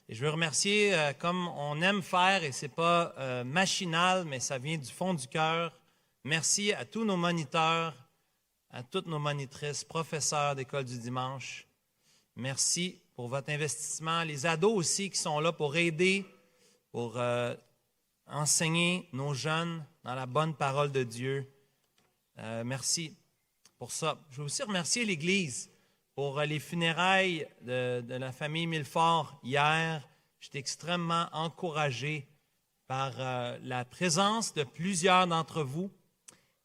Et je veux remercier, comme on aime faire, et ce n'est pas machinal, mais ça vient du fond du cœur. Merci à tous nos moniteurs, à toutes nos monitrices, professeurs d'école du dimanche. Merci pour votre investissement. Les ados aussi qui sont là pour aider, pour enseigner nos jeunes dans la bonne parole de Dieu. Merci pour ça. Je veux aussi remercier l'Église pour les funérailles de la famille Millefort hier. J'étais extrêmement encouragé par la présence de plusieurs d'entre vous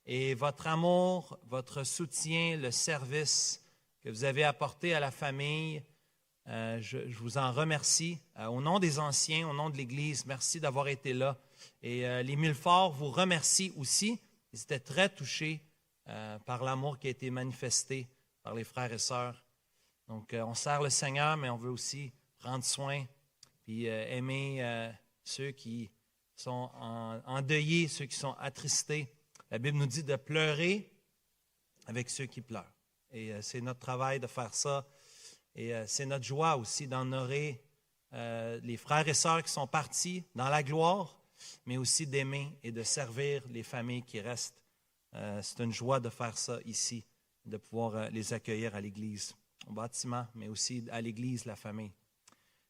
et votre amour, votre soutien, le service que vous avez apporté à la famille. Je vous en remercie. Au nom des anciens, au nom de l'Église, merci d'avoir été là. Et les Millefort vous remercient aussi. Ils étaient très touchés par l'amour qui a été manifesté par les frères et sœurs. Donc, on sert le Seigneur, mais on veut aussi prendre soin puis aimer ceux qui sont endeuillés, ceux qui sont attristés. La Bible nous dit de pleurer avec ceux qui pleurent. Et c'est notre travail de faire ça. Et c'est notre joie aussi d'honorer les frères et sœurs qui sont partis dans la gloire, mais aussi d'aimer et de servir les familles qui restent. C'est une joie de faire ça ici, de pouvoir les accueillir à l'Église, au bâtiment, mais aussi à l'Église, la famille.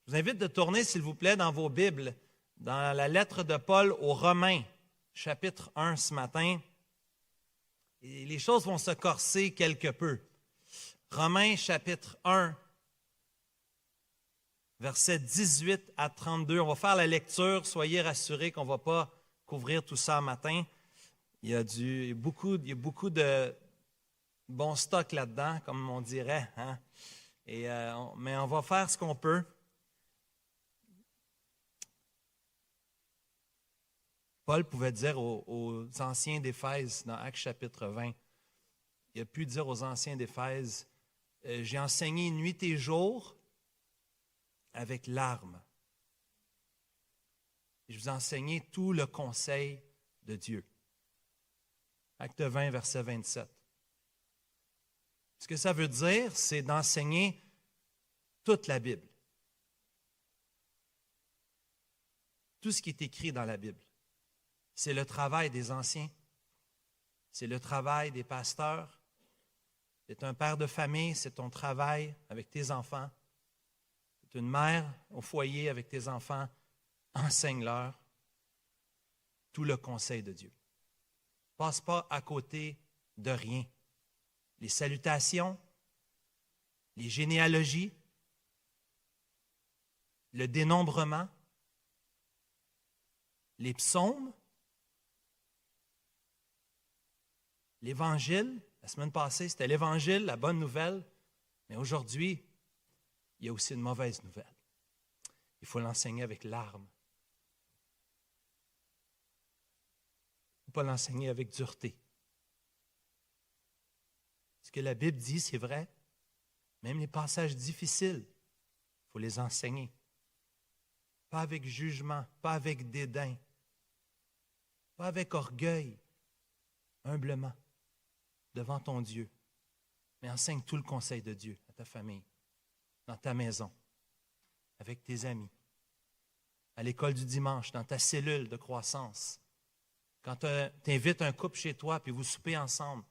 Je vous invite de tourner, s'il vous plaît, dans vos Bibles, dans la lettre de Paul aux Romains, chapitre 1 ce matin. Et les choses vont se corser quelque peu. Romains, chapitre 1, versets 18 à 32. On va faire la lecture. Soyez rassurés qu'on ne va pas couvrir tout ça matin. Il y a beaucoup de bon stock là-dedans, comme on dirait. Hein? Mais on va faire ce qu'on peut. Paul pouvait dire aux anciens d'Éphèse, dans Actes chapitre 20, il a pu dire aux anciens d'Éphèse, « J'ai enseigné nuit et jour avec larmes. Je vous ai enseigné tout le conseil de Dieu. » Acte 20, verset 27. Ce que ça veut dire, c'est d'enseigner toute la Bible. Tout ce qui est écrit dans la Bible. C'est le travail des anciens. C'est le travail des pasteurs. C'est un père de famille, c'est ton travail avec tes enfants. C'est une mère au foyer avec tes enfants. Enseigne-leur tout le conseil de Dieu. Passe pas à côté de rien. Les salutations, les généalogies, le dénombrement, les psaumes, l'Évangile. La semaine passée, c'était l'Évangile, la bonne nouvelle. Mais aujourd'hui, il y a aussi une mauvaise nouvelle. Il faut l'enseigner avec larmes. Il ne faut pas l'enseigner avec dureté. Ce que la Bible dit, c'est vrai. Même les passages difficiles, il faut les enseigner. Pas avec jugement, pas avec dédain, pas avec orgueil, humblement, devant ton Dieu. Mais enseigne tout le conseil de Dieu à ta famille, dans ta maison, avec tes amis, à l'école du dimanche, dans ta cellule de croissance. Quand tu invites un couple chez toi, puis vous soupez ensemble,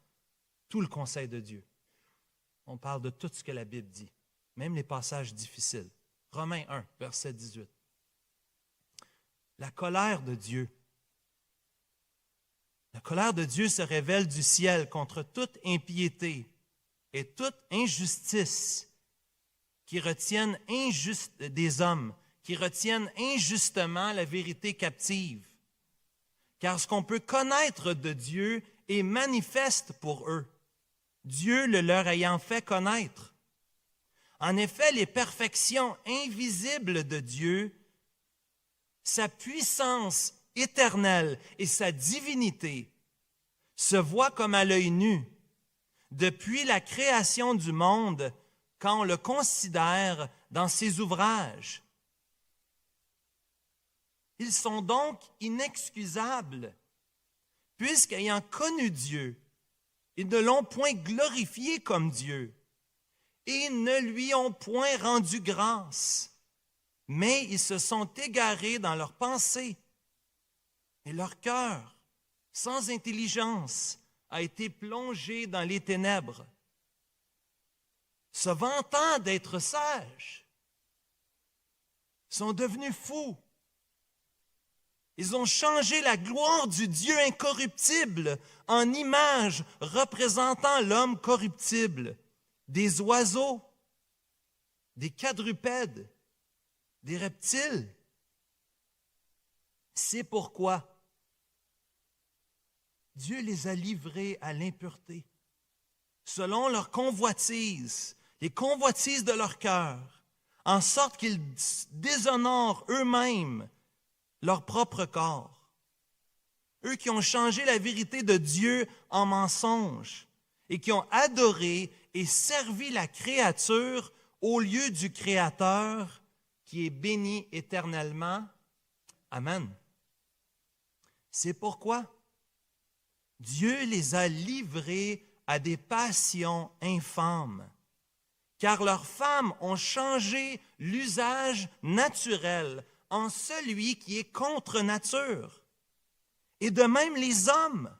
tout le conseil de Dieu. On parle de tout ce que la Bible dit, même les passages difficiles. Romains 1, verset 18. La colère de Dieu. La colère de Dieu se révèle du ciel contre toute impiété et toute injustice qui retiennent des hommes, qui retiennent injustement la vérité captive. Car ce qu'on peut connaître de Dieu est manifeste pour eux, Dieu le leur ayant fait connaître. En effet, les perfections invisibles de Dieu, sa puissance éternelle et sa divinité se voient comme à l'œil nu depuis la création du monde quand on le considère dans ses ouvrages. Ils sont donc inexcusables, puisqu'ayant connu Dieu, ils ne l'ont point glorifié comme Dieu et ne lui ont point rendu grâce, mais ils se sont égarés dans leurs pensées et leur cœur, sans intelligence, a été plongé dans les ténèbres, se vantant d'être sages, sont devenus fous. Ils ont changé la gloire du Dieu incorruptible en image représentant l'homme corruptible, des oiseaux, des quadrupèdes, des reptiles. C'est pourquoi Dieu les a livrés à l'impureté, selon leurs convoitises, les convoitises de leur cœur, en sorte qu'ils déshonorent eux-mêmes leur propre corps. Eux qui ont changé la vérité de Dieu en mensonge et qui ont adoré et servi la créature au lieu du Créateur qui est béni éternellement. Amen. C'est pourquoi Dieu les a livrés à des passions infâmes, car leurs femmes ont changé l'usage naturel en celui qui est contre nature. Et de même les hommes,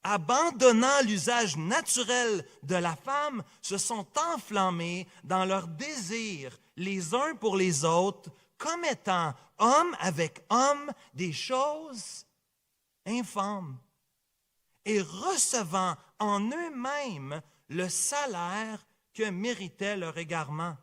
abandonnant l'usage naturel de la femme, se sont enflammés dans leurs désirs les uns pour les autres, commettant homme avec homme des choses infâmes et recevant en eux-mêmes le salaire que méritait leur égarement.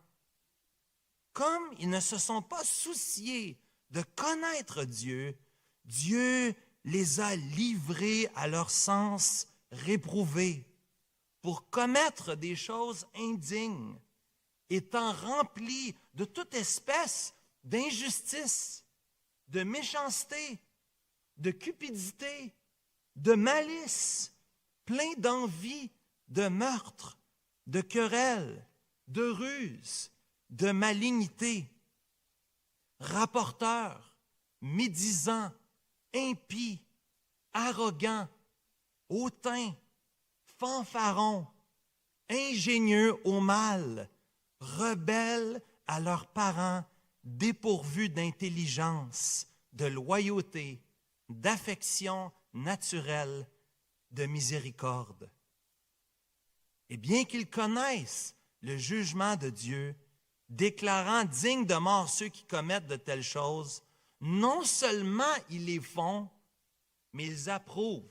Comme ils ne se sont pas souciés de connaître Dieu, Dieu les a livrés à leur sens réprouvé pour commettre des choses indignes, étant remplis de toute espèce d'injustice, de méchanceté, de cupidité, de malice, plein d'envie, de meurtre, de querelles, de ruse, de malignité, rapporteurs, médisants, impies, arrogants, hautains, fanfarons, ingénieux au mal, rebelles à leurs parents, dépourvus d'intelligence, de loyauté, d'affection naturelle, de miséricorde. Et bien qu'ils connaissent le jugement de Dieu, déclarant dignes de mort ceux qui commettent de telles choses, non seulement ils les font, mais ils approuvent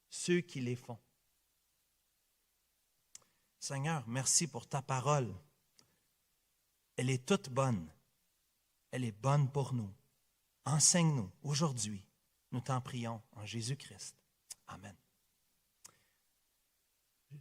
ceux qui les font. Seigneur, merci pour ta parole. Elle est toute bonne. Elle est bonne pour nous. Enseigne-nous aujourd'hui. Nous t'en prions en Jésus-Christ. Amen.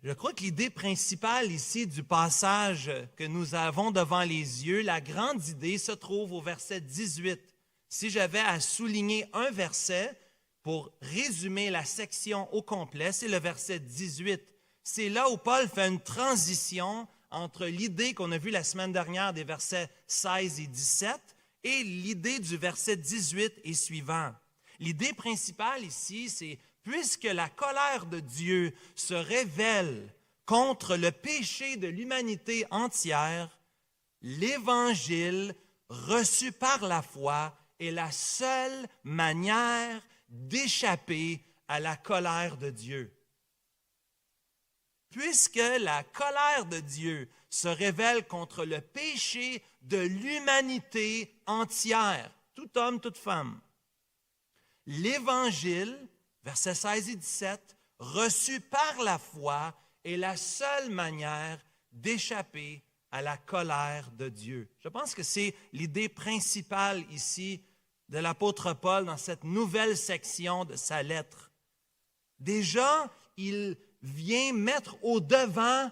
Je crois que l'idée principale ici du passage que nous avons devant les yeux, la grande idée se trouve au verset 18. Si j'avais à souligner un verset pour résumer la section au complet, c'est le verset 18. C'est là où Paul fait une transition entre l'idée qu'on a vue la semaine dernière des versets 16 et 17 et l'idée du verset 18 et suivant. L'idée principale ici, c'est puisque la colère de Dieu se révèle contre le péché de l'humanité entière, l'Évangile reçu par la foi est la seule manière d'échapper à la colère de Dieu. Puisque la colère de Dieu se révèle contre le péché de l'humanité entière, tout homme, toute femme, l'Évangile, versets 16 et 17, reçu par la foi, est la seule manière d'échapper à la colère de Dieu. Je pense que c'est l'idée principale ici de l'apôtre Paul dans cette nouvelle section de sa lettre. Déjà, il vient mettre au devant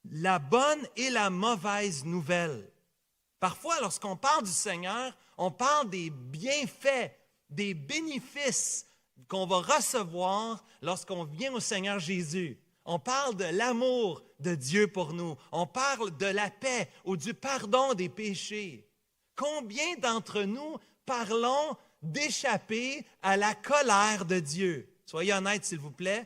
la bonne et la mauvaise nouvelle. Parfois, lorsqu'on parle du Seigneur, on parle des bienfaits, des bénéfices qu'on va recevoir lorsqu'on vient au Seigneur Jésus. On parle de l'amour de Dieu pour nous. On parle de la paix ou du pardon des péchés. Combien d'entre nous parlons d'échapper à la colère de Dieu? Soyez honnêtes, s'il vous plaît.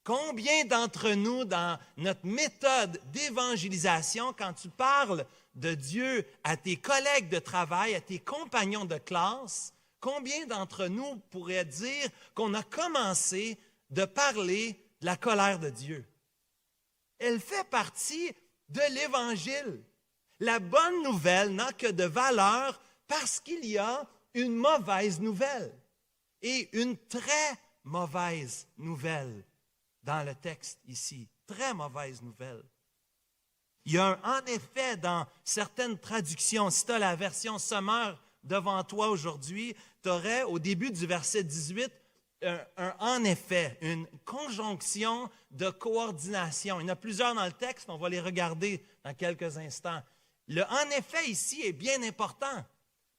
Combien d'entre nous, dans notre méthode d'évangélisation, quand tu parles de Dieu à tes collègues de travail, à tes compagnons de classe, combien d'entre nous pourraient dire qu'on a commencé de parler de la colère de Dieu? Elle fait partie de l'Évangile. La bonne nouvelle n'a que de valeur parce qu'il y a une mauvaise nouvelle et une très mauvaise nouvelle dans le texte ici. Très mauvaise nouvelle. Il y a en effet dans certaines traductions, si tu as la version Sommaire devant toi aujourd'hui, tu aurais au début du verset 18 en effet, une conjonction de coordination. Il y en a plusieurs dans le texte, on va les regarder dans quelques instants. Le en effet ici est bien important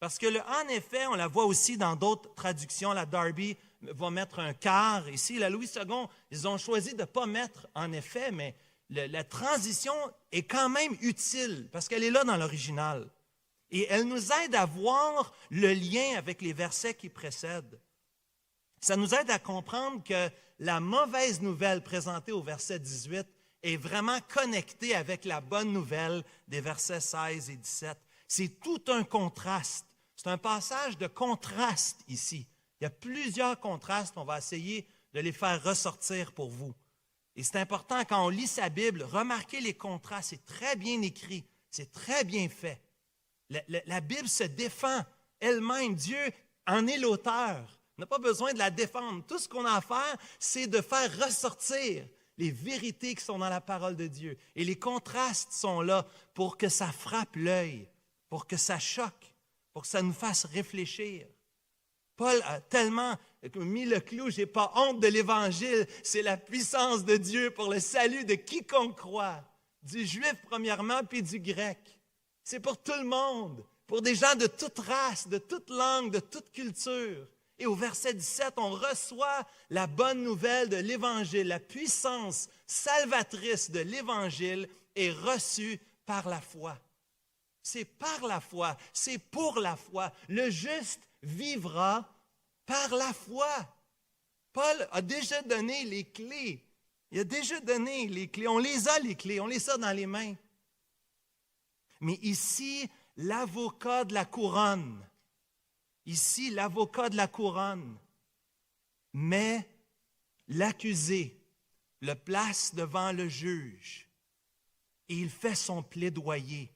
parce que le en effet, on la voit aussi dans d'autres traductions. La Darby va mettre un quart. Ici, la Louis II, ils ont choisi de ne pas mettre en effet, mais la transition est quand même utile parce qu'elle est là dans l'original. Et elle nous aide à voir le lien avec les versets qui précèdent. Ça nous aide à comprendre que la mauvaise nouvelle présentée au verset 18 est vraiment connectée avec la bonne nouvelle des versets 16 et 17. C'est tout un contraste. C'est un passage de contraste ici. Il y a plusieurs contrastes. On va essayer de les faire ressortir pour vous. Et c'est important, quand on lit sa Bible, remarquez les contrastes. C'est très bien écrit. C'est très bien fait. La Bible se défend elle-même. Dieu en est l'auteur. On n'a pas besoin de la défendre. Tout ce qu'on a à faire, c'est de faire ressortir les vérités qui sont dans la parole de Dieu. Et les contrastes sont là pour que ça frappe l'œil, pour que ça choque, pour que ça nous fasse réfléchir. Paul a tellement mis le clou, je n'ai pas honte de l'Évangile, c'est la puissance de Dieu pour le salut de quiconque croit, du juif premièrement, puis du grec. C'est pour tout le monde, pour des gens de toute race, de toute langue, de toute culture. Et au verset 17, on reçoit la bonne nouvelle de l'Évangile. La puissance salvatrice de l'Évangile est reçue par la foi. C'est par la foi, c'est pour la foi. Le juste vivra par la foi. Paul a déjà donné les clés. Il a déjà donné les clés. On les a, les clés. On les a dans les mains. Mais ici, l'avocat de la couronne, met l'accusé, le place devant le juge et il fait son plaidoyer.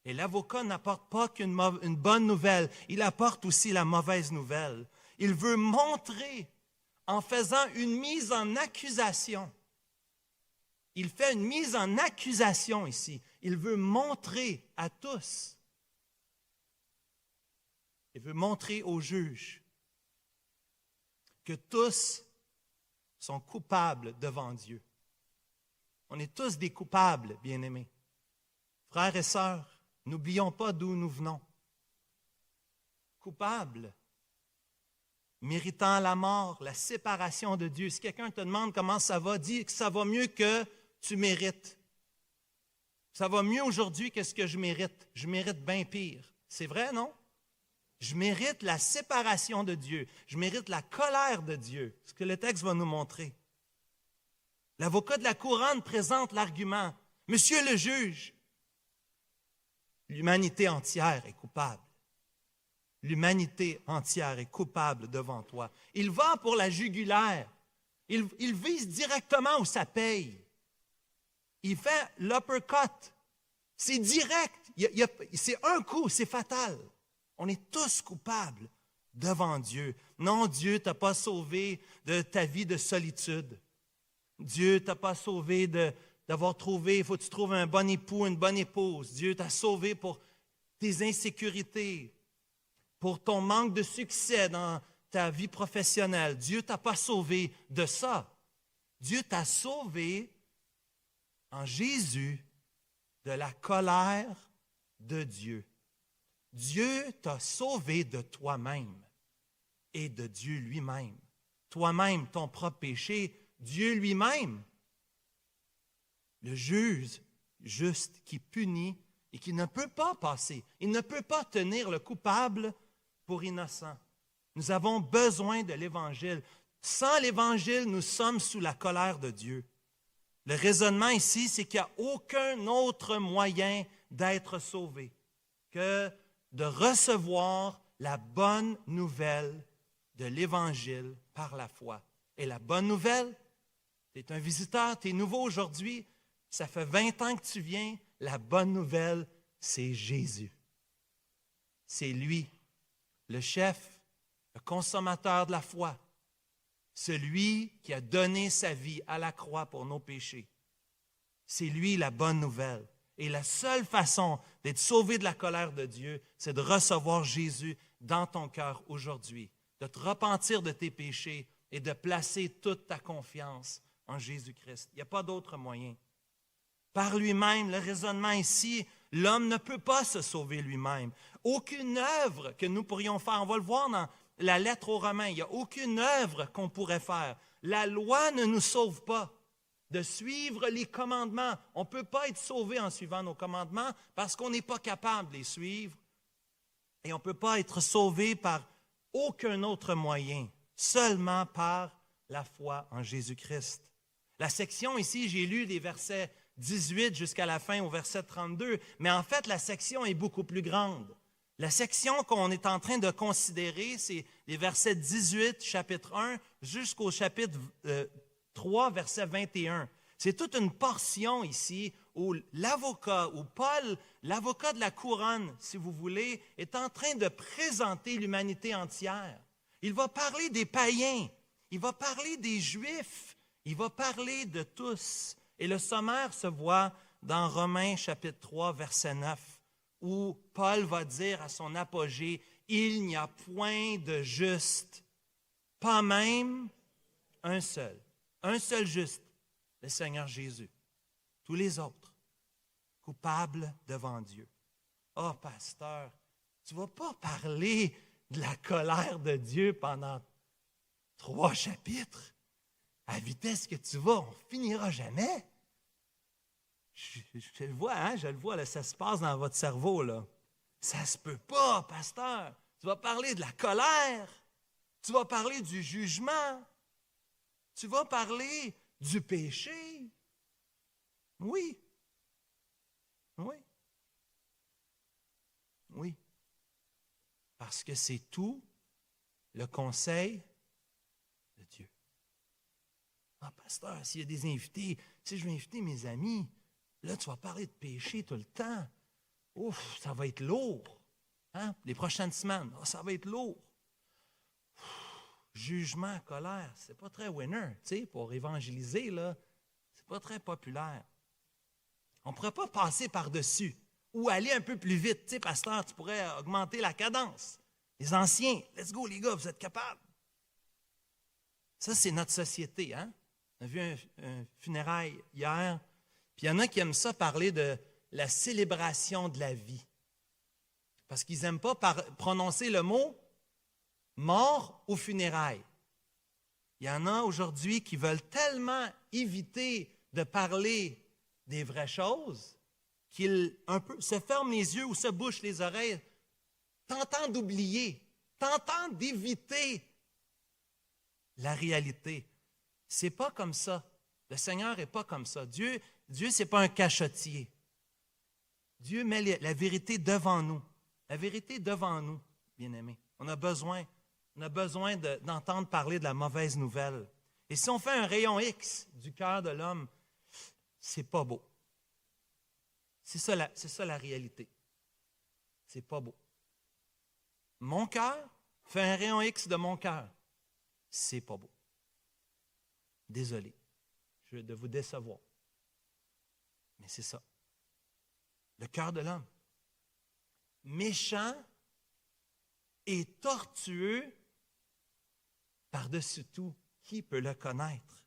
Et l'avocat n'apporte pas qu'une bonne nouvelle, il apporte aussi la mauvaise nouvelle. Il veut montrer, en faisant une mise en accusation, il fait une mise en accusation ici. Il veut montrer à tous, il veut montrer au juge que tous sont coupables devant Dieu. On est tous des coupables, bien-aimés. Frères et sœurs, n'oublions pas d'où nous venons. Coupables, méritant la mort, la séparation de Dieu. Si quelqu'un te demande comment ça va, dis que ça va mieux que tu mérites. Ça va mieux aujourd'hui que ce que je mérite. Je mérite bien pire. C'est vrai, non? Je mérite la séparation de Dieu. Je mérite la colère de Dieu. Ce que le texte va nous montrer. L'avocat de la couronne présente l'argument. Monsieur le juge, l'humanité entière est coupable. L'humanité entière est coupable devant toi. Il va pour la jugulaire. Il vise directement où ça paye. Il fait l'uppercut. C'est direct. C'est un coup, c'est fatal. On est tous coupables devant Dieu. Non, Dieu ne t'a pas sauvé de ta vie de solitude. Dieu ne t'a pas sauvé d'avoir trouvé, il faut que tu trouves un bon époux, une bonne épouse. Dieu t'a sauvé pour tes insécurités, pour ton manque de succès dans ta vie professionnelle. Dieu ne t'a pas sauvé de ça. Dieu t'a sauvé en Jésus de la colère de Dieu. Dieu t'a sauvé de toi-même et de Dieu lui-même. Toi-même, ton propre péché, Dieu lui-même, le juge juste qui punit et qui ne peut pas passer. Il ne peut pas tenir le coupable pour innocent. Nous avons besoin de l'Évangile. Sans l'Évangile, nous sommes sous la colère de Dieu. Le raisonnement ici, c'est qu'il n'y a aucun autre moyen d'être sauvé que de recevoir la bonne nouvelle de l'Évangile par la foi. Et la bonne nouvelle, tu es un visiteur, tu es nouveau aujourd'hui, ça fait 20 ans que tu viens, la bonne nouvelle, c'est Jésus. C'est lui, le chef, le consommateur de la foi, celui qui a donné sa vie à la croix pour nos péchés. C'est lui la bonne nouvelle. Et la seule façon d'être sauvé de la colère de Dieu, c'est de recevoir Jésus dans ton cœur aujourd'hui, de te repentir de tes péchés et de placer toute ta confiance en Jésus-Christ. Il n'y a pas d'autre moyen. Par lui-même, le raisonnement ici, l'homme ne peut pas se sauver lui-même. Aucune œuvre que nous pourrions faire, on va le voir dans la lettre aux Romains, il n'y a aucune œuvre qu'on pourrait faire. La loi ne nous sauve pas. De suivre les commandements. On ne peut pas être sauvé en suivant nos commandements parce qu'on n'est pas capable de les suivre. Et on ne peut pas être sauvé par aucun autre moyen, seulement par la foi en Jésus-Christ. La section ici, j'ai lu les versets 18 jusqu'à la fin au verset 32, mais en fait, la section est beaucoup plus grande. La section qu'on est en train de considérer, c'est les versets 18, chapitre 1, jusqu'au chapitre 3, verset 21. C'est toute une portion ici où l'avocat, où Paul, l'avocat de la couronne, si vous voulez, est en train de présenter l'humanité entière. Il va parler des païens, il va parler des Juifs, il va parler de tous. Et le sommaire se voit dans Romains chapitre 3, verset 9, où Paul va dire à son apogée, « Il n'y a point de juste, pas même un seul juste, le Seigneur Jésus. Tous les autres, coupables devant Dieu. » Oh, pasteur, tu ne vas pas parler de la colère de Dieu pendant 3 chapitres. À la vitesse que tu vas, on ne finira jamais. Je le vois, hein? Je le vois, là, ça se passe dans votre cerveau, là. Ça se peut pas, pasteur. Tu vas parler de la colère. Tu vas parler du jugement. Tu vas parler du péché. Oui. Oui. Oui. Parce que c'est tout le conseil de Dieu. Ah, pasteur, s'il y a des invités, si je vais inviter mes amis, là, tu vas parler de péché tout le temps. Ouf, ça va être lourd. Hein? Les prochaines semaines, ça va être lourd. Jugement, colère, c'est pas très winner, tu sais, pour évangéliser, là, c'est pas très populaire. On ne pourrait pas passer par-dessus ou aller un peu plus vite. Tu sais, pasteur, tu pourrais augmenter la cadence. Les anciens, let's go les gars, vous êtes capables. Ça, c'est notre société, hein? On a vu un funérail hier, puis il y en a qui aiment ça parler de la célébration de la vie. Parce qu'ils n'aiment pas prononcer le mot mort aux funérailles. Il y en a aujourd'hui qui veulent tellement éviter de parler des vraies choses qu'ils un peu se ferment les yeux ou se bouchent les oreilles, tentant d'oublier, tentant d'éviter la réalité. C'est pas comme ça. Le Seigneur n'est pas comme ça. Dieu, ce n'est pas un cachotier. Dieu met la vérité devant nous. La vérité devant nous, bien-aimés. On a besoin d'entendre parler de la mauvaise nouvelle. Et si on fait un rayon X du cœur de l'homme, c'est pas beau. C'est ça la réalité. C'est pas beau. Mon cœur fait un rayon X de mon cœur. C'est pas beau. Désolé de vous décevoir. Mais c'est ça. Le cœur de l'homme. Méchant et tortueux par-dessus tout. Qui peut le connaître?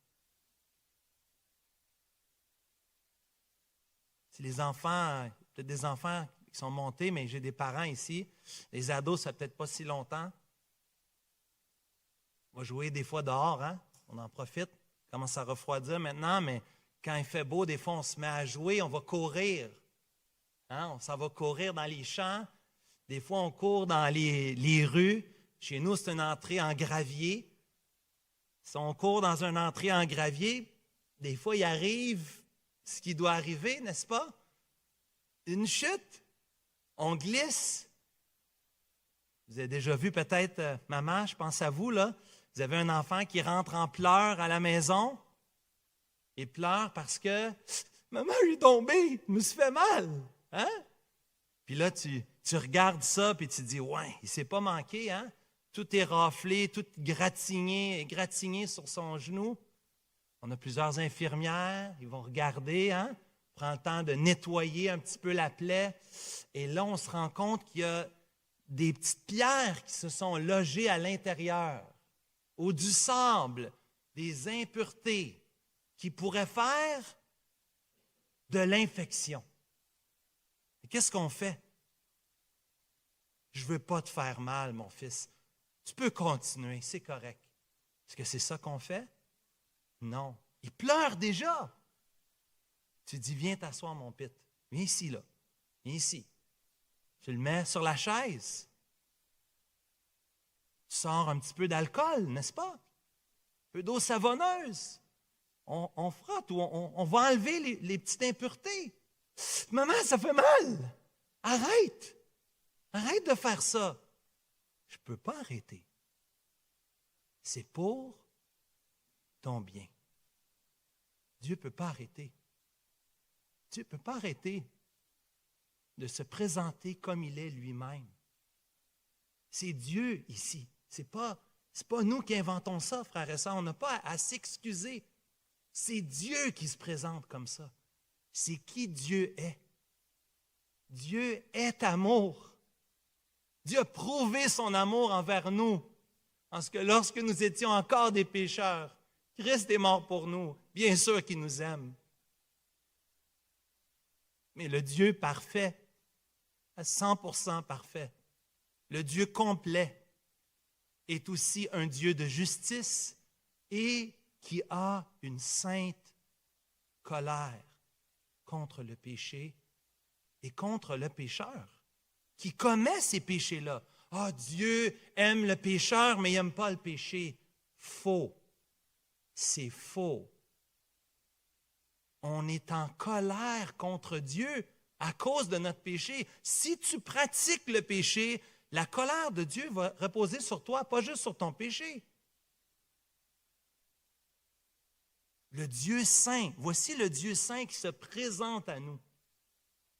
Si les enfants, peut-être des enfants qui sont montés, mais j'ai des parents ici, les ados, ça fait peut-être pas si longtemps. On va jouer des fois dehors, hein? On en profite. On commence à refroidir maintenant, mais quand il fait beau, des fois, on se met à jouer, on va courir. Hein? On s'en va courir dans les champs. Des fois, on court dans les rues. Chez nous, c'est une entrée en gravier. Si on court dans une entrée en gravier, des fois, il arrive ce qui doit arriver, n'est-ce pas? Une chute, on glisse. Vous avez déjà vu peut-être, maman, je pense à vous, là. Vous avez un enfant qui rentre en pleurs à la maison et pleure parce que « Maman, je suis tombé, je me suis fait mal. » Hein? Puis là, tu regardes ça puis tu te dis « Ouais, il ne s'est pas manqué, hein? » Tout est raflé, tout gratigné sur son genou. On a plusieurs infirmières, ils vont regarder, hein? On prend le temps de nettoyer un petit peu la plaie. Et là, on se rend compte qu'il y a des petites pierres qui se sont logées à l'intérieur, ou du sable, des impuretés qui pourraient faire de l'infection. Et qu'est-ce qu'on fait? Je ne veux pas te faire mal, mon fils. Tu peux continuer, c'est correct. Est-ce que c'est ça qu'on fait? Non. Il pleure déjà. Tu dis, viens t'asseoir, mon pit. Viens ici, là. Viens ici. Tu le mets sur la chaise. Tu sors un petit peu d'alcool, n'est-ce pas? Un peu d'eau savonneuse. On frotte ou on va enlever les petites impuretés. Maman, ça fait mal. Arrête. Arrête de faire ça. Je ne peux pas arrêter. C'est pour ton bien. Dieu ne peut pas arrêter. Dieu ne peut pas arrêter de se présenter comme il est lui-même. C'est Dieu ici. C'est pas nous qui inventons ça, frères et sœurs. On n'a pas à s'excuser. C'est Dieu qui se présente comme ça. C'est qui Dieu est. Dieu est amour. Dieu a prouvé son amour envers nous, parce que lorsque nous étions encore des pécheurs, Christ est mort pour nous. Bien sûr qu'il nous aime. Mais le Dieu parfait, à 100% parfait, le Dieu complet, est aussi un Dieu de justice et qui a une sainte colère contre le péché et contre le pécheur qui commet ces péchés-là. Ah, Dieu aime le pécheur, mais il n'aime pas le péché. Faux. C'est faux. On est en colère contre Dieu à cause de notre péché. Si tu pratiques le péché, la colère de Dieu va reposer sur toi, pas juste sur ton péché. Le Dieu saint, voici le Dieu saint qui se présente à nous.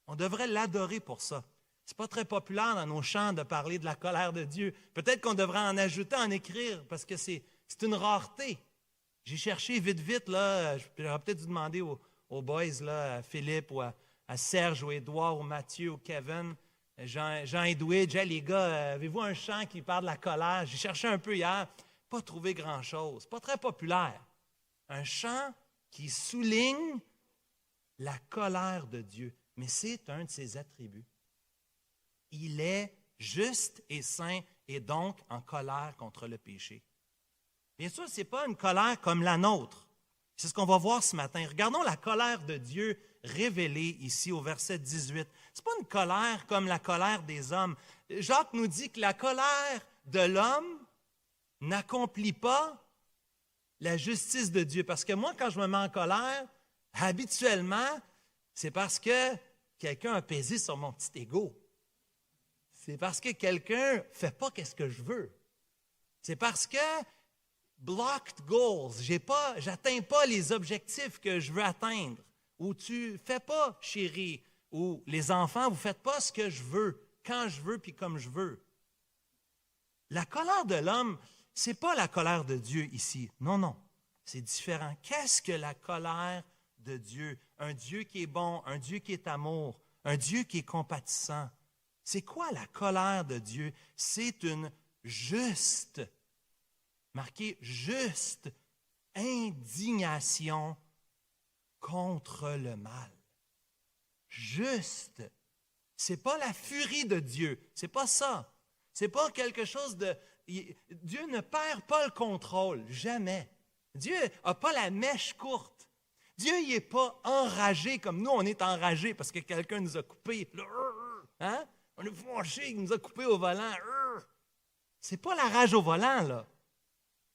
On devrait l'adorer pour ça. Ce n'est pas très populaire dans nos chants de parler de la colère de Dieu. Peut-être qu'on devrait en ajouter, en écrire, parce que c'est une rareté. J'ai cherché vite, là, j'aurais peut-être dû demander aux boys, là, à Philippe, ou à Serge, ou Édouard, ou Mathieu, ou Kevin, Jean-Edwidge, hey, les gars, avez-vous un chant qui parle de la colère? J'ai cherché un peu hier, pas trouvé grand-chose, pas très populaire. Un chant qui souligne la colère de Dieu, mais c'est un de ses attributs. Il est juste et saint et donc en colère contre le péché. Bien sûr, ce n'est pas une colère comme la nôtre. C'est ce qu'on va voir ce matin. Regardons la colère de Dieu révélée ici au verset 18. Ce n'est pas une colère comme la colère des hommes. Jacques nous dit que la colère de l'homme n'accomplit pas la justice de Dieu. Parce que moi, quand je me mets en colère, habituellement, c'est parce que quelqu'un a pesé sur mon petit ego. C'est parce que quelqu'un ne fait pas ce que je veux. C'est parce que blocked goals, j'atteins pas les objectifs que je veux atteindre. Ou tu ne fais pas, chérie, ou les enfants, vous ne faites pas ce que je veux, quand je veux, puis comme je veux. La colère de l'homme, ce n'est pas la colère de Dieu ici. Non, c'est différent. Qu'est-ce que la colère de Dieu? Un Dieu qui est bon, un Dieu qui est amour, un Dieu qui est compatissant. C'est quoi la colère de Dieu? C'est une juste, marqué juste, indignation contre le mal. Juste. C'est pas la furie de Dieu. C'est pas ça. C'est pas quelque chose de... Dieu ne perd pas le contrôle, jamais. Dieu n'a pas la mèche courte. Dieu, il n'est pas enragé comme nous, on est enragé parce que quelqu'un nous a coupé. Hein? On est fâché, il nous a coupé au volant. C'est pas la rage au volant, là.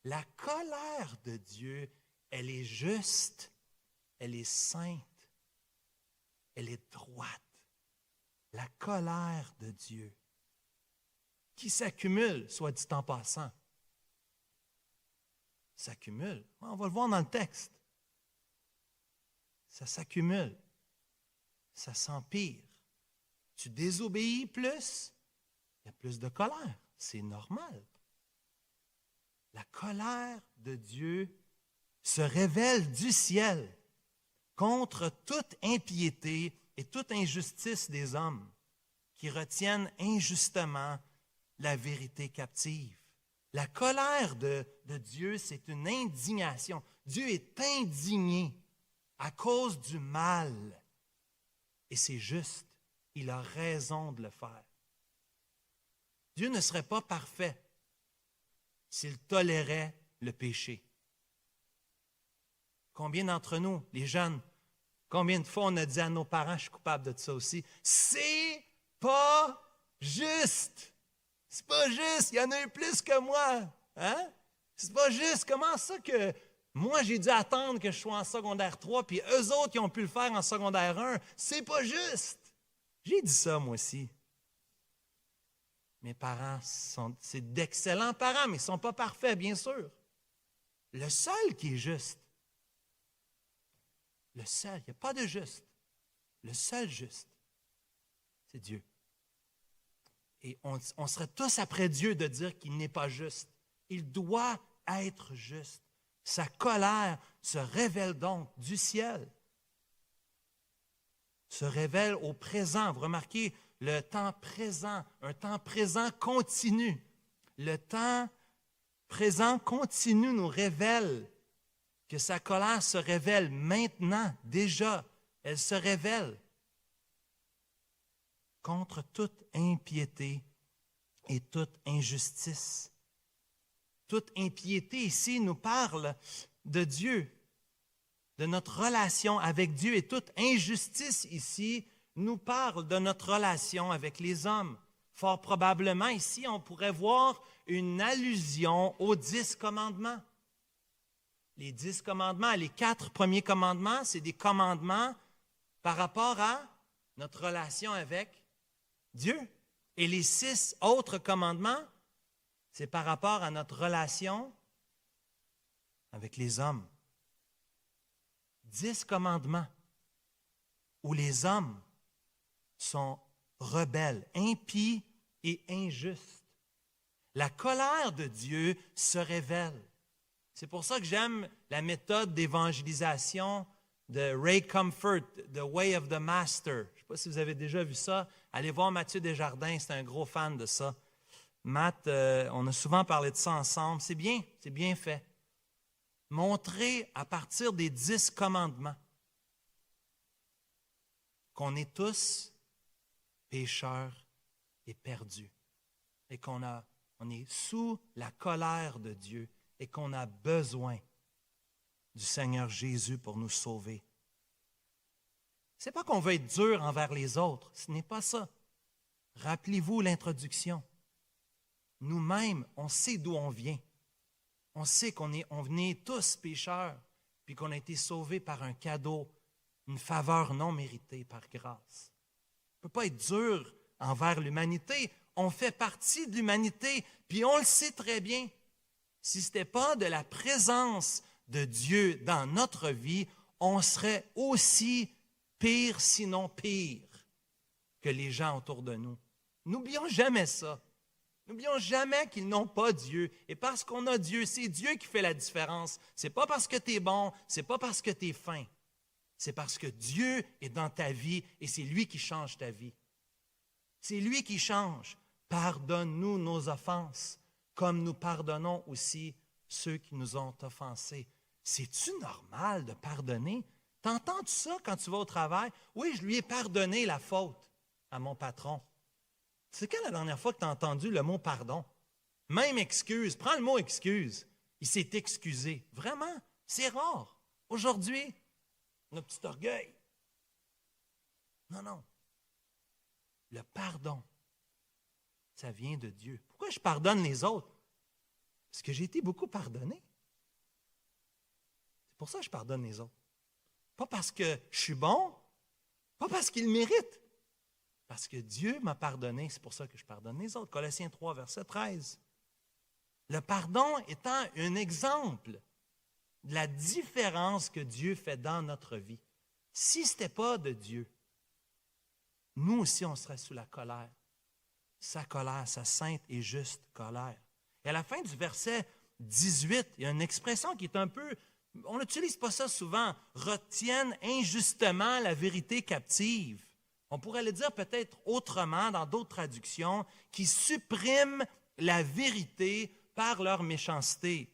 La colère de Dieu, elle est juste, elle est sainte, elle est droite. La colère de Dieu, qui s'accumule, soit dit en passant. S'accumule. On va le voir dans le texte. Ça s'accumule. Ça s'empire. Tu désobéis plus, il y a plus de colère. C'est normal. La colère de Dieu se révèle du ciel contre toute impiété et toute injustice des hommes qui retiennent injustement la vérité captive. La colère de Dieu, c'est une indignation. Dieu est indigné à cause du mal. Et c'est juste. Il a raison de le faire. Dieu ne serait pas parfait s'il tolérait le péché. Combien d'entre nous, les jeunes, combien de fois on a dit à nos parents, je suis coupable de ça aussi, c'est pas juste. C'est pas juste, il y en a eu plus que moi. Hein? C'est pas juste. Comment ça que moi, j'ai dû attendre que je sois en secondaire 3, puis eux autres, ils ont pu le faire en secondaire 1. C'est pas juste. J'ai dit ça, moi aussi. Mes parents, c'est d'excellents parents, mais ils ne sont pas parfaits, bien sûr. Le seul qui est juste, le seul, il n'y a pas de juste. Le seul juste, c'est Dieu. Et on serait tous après Dieu de dire qu'il n'est pas juste. Il doit être juste. Sa colère se révèle donc du ciel. Se révèle au présent. Vous remarquez le temps présent, un temps présent continu. Le temps présent continu nous révèle que sa colère se révèle maintenant, déjà. Elle se révèle contre toute impiété et toute injustice. Toute impiété ici nous parle de Dieu, de notre relation avec Dieu, et toute injustice ici nous parle de notre relation avec les hommes. Fort probablement ici, on pourrait voir une allusion aux 10 commandements. Les 10 commandements, les 4 premiers commandements, c'est des commandements par rapport à notre relation avec Dieu. Et les 6 autres commandements, c'est par rapport à notre relation avec les hommes. 10 commandements où les hommes sont rebelles, impies et injustes. La colère de Dieu se révèle. C'est pour ça que j'aime la méthode d'évangélisation de Ray Comfort, The Way of the Master. Je ne sais pas si vous avez déjà vu ça. Allez voir Mathieu Desjardins, c'est un gros fan de ça. Matt, on a souvent parlé de ça ensemble. C'est bien fait. Montrer à partir des 10 commandements qu'on est tous pécheurs et perdus et qu'on est sous la colère de Dieu et qu'on a besoin du Seigneur Jésus pour nous sauver. Ce n'est pas qu'on veut être dur envers les autres, ce n'est pas ça. Rappelez-vous l'introduction. Nous-mêmes, on sait d'où on vient. On sait qu'on est tous pécheurs, puis qu'on a été sauvés par un cadeau, une faveur non méritée par grâce. On ne peut pas être dur envers l'humanité. On fait partie de l'humanité, puis on le sait très bien. Si ce n'était pas de la présence de Dieu dans notre vie, on serait aussi pire, sinon pire, que les gens autour de nous. N'oublions jamais ça. N'oublions jamais qu'ils n'ont pas Dieu. Et parce qu'on a Dieu, c'est Dieu qui fait la différence. Ce n'est pas parce que tu es bon, ce n'est pas parce que tu es fin. C'est parce que Dieu est dans ta vie et c'est lui qui change ta vie. C'est lui qui change. Pardonne-nous nos offenses, comme nous pardonnons aussi ceux qui nous ont offensés. C'est-tu normal de pardonner? T'entends-tu ça quand tu vas au travail? Oui, je lui ai pardonné la faute à mon patron. C'est quand la dernière fois que tu as entendu le mot pardon? Même excuse, prends le mot excuse. Il s'est excusé. Vraiment, c'est rare. Aujourd'hui, notre petit orgueil. Non. Le pardon, ça vient de Dieu. Pourquoi je pardonne les autres? Parce que j'ai été beaucoup pardonné. C'est pour ça que je pardonne les autres. Pas parce que je suis bon, pas parce qu'ils le méritent. Parce que Dieu m'a pardonné, c'est pour ça que je pardonne les autres. Colossiens 3, verset 13. Le pardon étant un exemple de la différence que Dieu fait dans notre vie. Si ce n'était pas de Dieu, nous aussi, on serait sous la colère. Sa colère, sa sainte et juste colère. Et à la fin du verset 18, il y a une expression qui est un peu, on n'utilise pas ça souvent, retiennent injustement la vérité captive. On pourrait le dire peut-être autrement dans d'autres traductions, qui suppriment la vérité par leur méchanceté.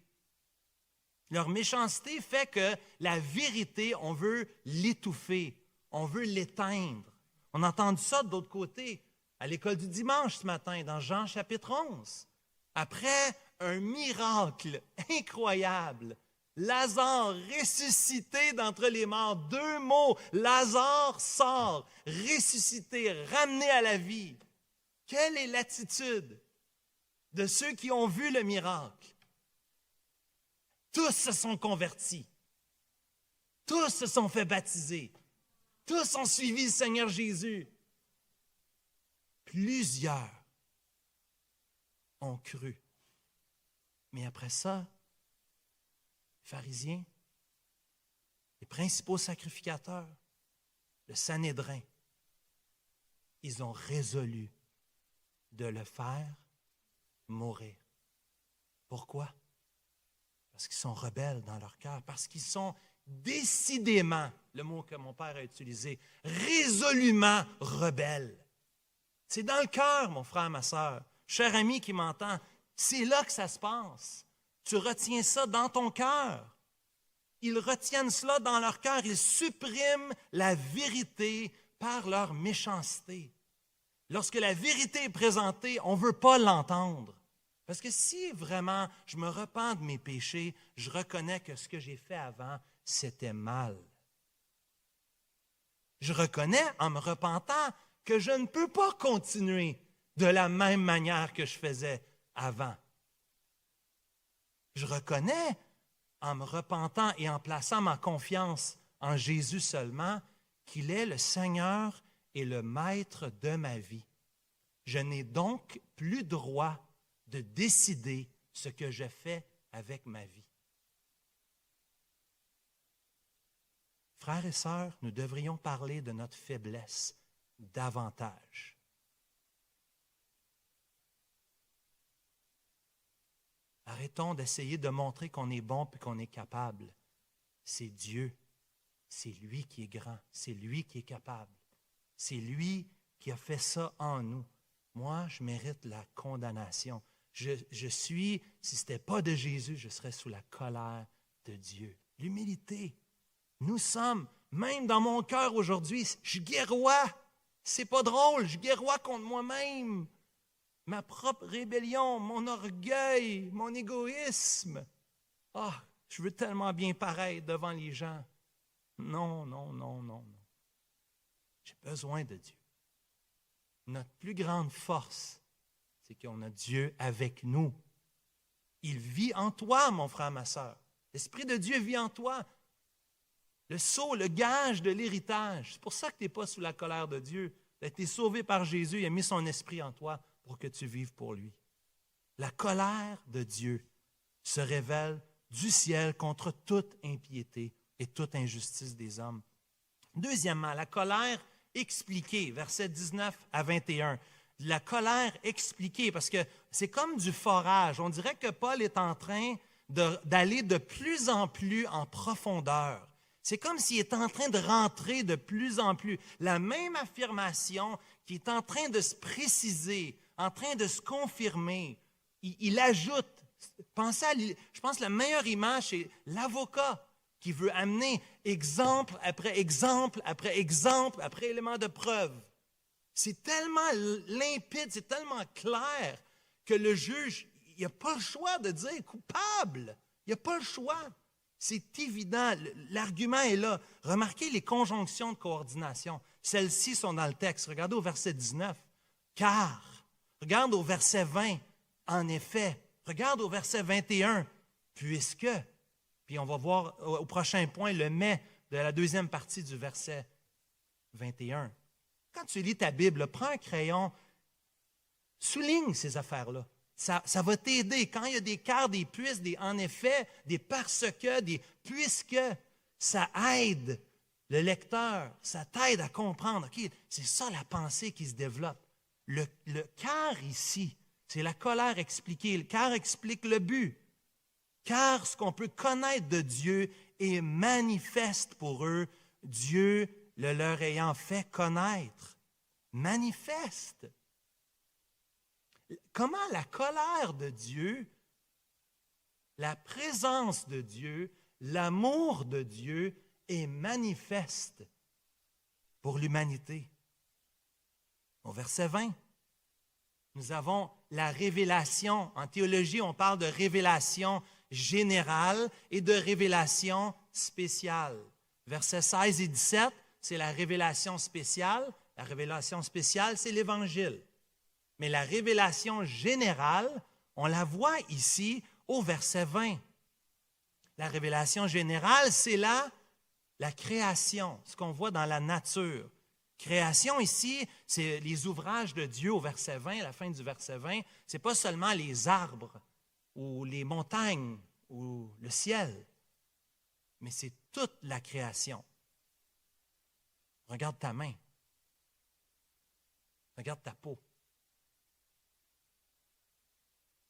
Leur méchanceté fait que la vérité, on veut l'étouffer, on veut l'éteindre. On a entendu ça de l'autre côté, à l'école du dimanche ce matin, dans Jean chapitre 11. Après un miracle incroyable, Lazare ressuscité d'entre les morts, 2 mots, Lazare sort, ressuscité, ramené à la vie. Quelle est l'attitude de ceux qui ont vu le miracle? Tous se sont convertis. Tous se sont fait baptiser. Tous ont suivi le Seigneur Jésus. Plusieurs ont cru. Mais après ça, les pharisiens, les principaux sacrificateurs, le Sanhédrin, ils ont résolu de le faire mourir. Pourquoi? Parce qu'ils sont rebelles dans leur cœur, parce qu'ils sont décidément, le mot que mon père a utilisé, résolument rebelles. C'est dans le cœur, mon frère, ma sœur, cher ami qui m'entend, c'est là que ça se passe. Tu retiens ça dans ton cœur. Ils retiennent cela dans leur cœur, ils suppriment la vérité par leur méchanceté. Lorsque la vérité est présentée, on ne veut pas l'entendre. Parce que si vraiment je me repens de mes péchés, je reconnais que ce que j'ai fait avant, c'était mal. Je reconnais en me repentant que je ne peux pas continuer de la même manière que je faisais avant. Je reconnais en me repentant et en plaçant ma confiance en Jésus seulement qu'il est le Seigneur et le Maître de ma vie. Je n'ai donc plus droit de décider ce que je fais avec ma vie. Frères et sœurs, nous devrions parler de notre faiblesse davantage. Arrêtons d'essayer de montrer qu'on est bon et qu'on est capable. C'est Dieu. C'est lui qui est grand. C'est lui qui est capable. C'est lui qui a fait ça en nous. Moi, je mérite la condamnation. Je suis, si ce n'était pas de Jésus, je serais sous la colère de Dieu. L'humilité. Nous sommes, même dans mon cœur aujourd'hui, je guerroie. C'est pas drôle, je guerroie contre moi-même. Ma propre rébellion, mon orgueil, mon égoïsme. Ah, je veux tellement bien paraître devant les gens. Non, non, non, non, non. J'ai besoin de Dieu. Notre plus grande force, c'est qu'on a Dieu avec nous. Il vit en toi, mon frère, ma sœur. L'Esprit de Dieu vit en toi. Le sceau, le gage de l'héritage. C'est pour ça que tu n'es pas sous la colère de Dieu. Tu as été sauvé par Jésus, il a mis son esprit en toi pour que tu vives pour lui. La colère de Dieu se révèle du ciel contre toute impiété et toute injustice des hommes. Deuxièmement, la colère expliquée, versets 19 à 21. La colère expliquée, parce que c'est comme du forage. On dirait que Paul est en train d'aller de plus en plus en profondeur. C'est comme s'il est en train de rentrer de plus en plus. La même affirmation qui est en train de se préciser, en train de se confirmer. Il ajoute, je pense que la meilleure image, c'est l'avocat qui veut amener exemple après exemple après exemple après élément de preuve. C'est tellement limpide, c'est tellement clair que le juge, il n'a pas le choix de dire coupable. Il n'a pas le choix. C'est évident, l'argument est là. Remarquez les conjonctions de coordination. Celles-ci sont dans le texte. Regardez au verset 19. Car. Regarde au verset 20. En effet. Regarde au verset 21. Puisque. Puis on va voir au prochain point le mais de la deuxième partie du verset 21. Quand tu lis ta Bible, là, prends un crayon, souligne ces affaires-là. Ça va t'aider. Quand il y a des car, des puisses, des en effet, des parce que, des puisque, ça aide le lecteur, ça t'aide à comprendre. OK, c'est ça la pensée qui se développe. Le car ici, c'est la colère expliquée. Le car explique le but. Car ce qu'on peut connaître de Dieu est manifeste pour eux, Dieu le leur ayant fait connaître. Manifeste. Comment la colère de Dieu, la présence de Dieu, l'amour de Dieu est manifeste pour l'humanité. Au verset 20, nous avons la révélation. En théologie, on parle de révélation générale et de révélation spéciale. Versets 16 et 17, c'est la révélation spéciale. La révélation spéciale, c'est l'Évangile. Mais la révélation générale, on la voit ici au verset 20. La révélation générale, c'est là la création, ce qu'on voit dans la nature. Création ici, c'est les ouvrages de Dieu au verset 20, à la fin du verset 20. Ce n'est pas seulement les arbres ou les montagnes ou le ciel, mais c'est toute la création. Regarde ta main. Regarde ta peau.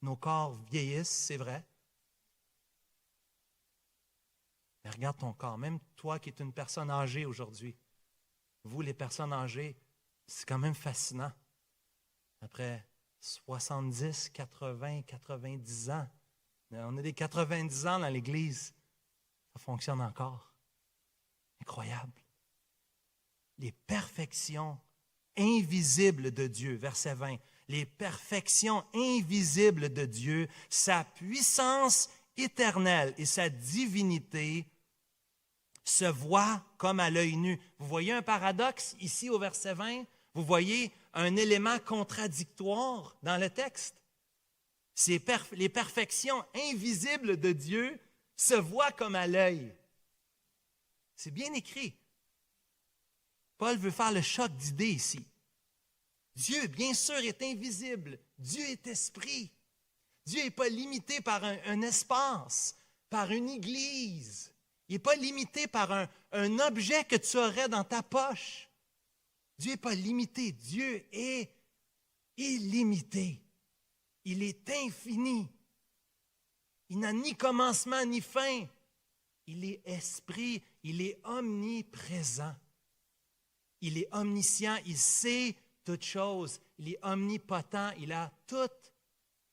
Nos corps vieillissent, c'est vrai. Mais regarde ton corps, même toi qui es une personne âgée aujourd'hui. Vous, les personnes âgées, c'est quand même fascinant. Après 70, 80, 90 ans, on a des 90 ans dans l'Église, ça fonctionne encore. Incroyable. Les perfections invisibles de Dieu, verset 20. Les perfections invisibles de Dieu, sa puissance éternelle et sa divinité se voient comme à l'œil nu. Vous voyez un paradoxe ici au verset 20? Vous voyez un élément contradictoire dans le texte? Les perfections invisibles de Dieu se voient comme à l'œil. C'est bien écrit. Paul veut faire le choc d'idées ici. Dieu, bien sûr, est invisible. Dieu est esprit. Dieu n'est pas limité par un espace, par une église. Il n'est pas limité par un objet que tu aurais dans ta poche. Dieu n'est pas limité. Dieu est illimité. Il est infini. Il n'a ni commencement ni fin. Il est esprit. Il est omniprésent. Il est omniscient. Il sait toutes choses. Il est omnipotent. Il a toute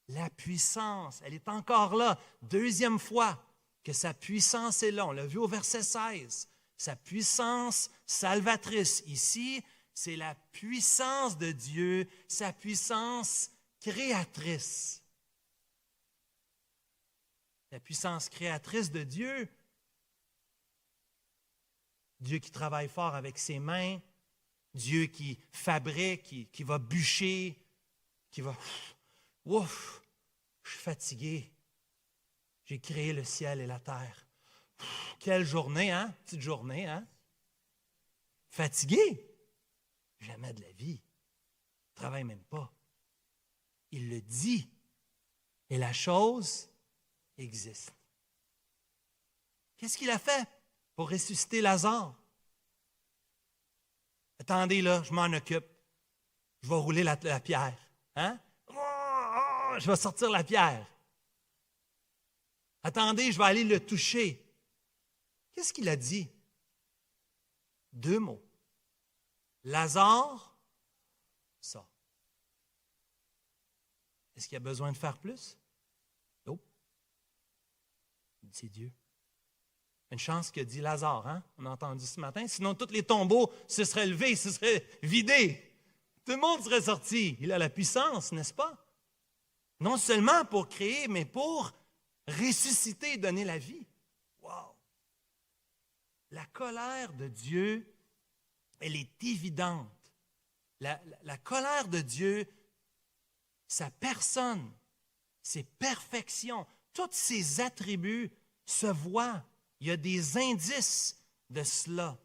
la puissance. Elle est encore là. Deuxième fois que sa puissance est là. On l'a vu au verset 16. Sa puissance salvatrice. Ici, c'est la puissance de Dieu, sa puissance créatrice. La puissance créatrice de Dieu. Dieu qui travaille fort avec ses mains. Dieu qui fabrique, qui va bûcher, qui va... Ouf, je suis fatigué. J'ai créé le ciel et la terre. Quelle journée, hein? Petite journée, hein? Fatigué? Jamais de la vie. Il ne travaille même pas. Il le dit. Et la chose existe. Qu'est-ce qu'il a fait pour ressusciter Lazare? Attendez là, je m'en occupe. Je vais rouler la pierre. Hein? Je vais sortir la pierre. Attendez, je vais aller le toucher. Qu'est-ce qu'il a dit? 2 mots. Lazare, sort. Est-ce qu'il y a besoin de faire plus? Non. C'est Dieu. Une chance qu'il a dit Lazare, hein? On a entendu ce matin. Sinon, tous les tombeaux se seraient levés, se seraient vidés. Tout le monde serait sorti. Il a la puissance, n'est-ce pas? Non seulement pour créer, mais pour ressusciter et donner la vie. Wow! La colère de Dieu, elle est évidente. La colère de Dieu, sa personne, ses perfections, tous ses attributs se voient. Il y a des indices de cela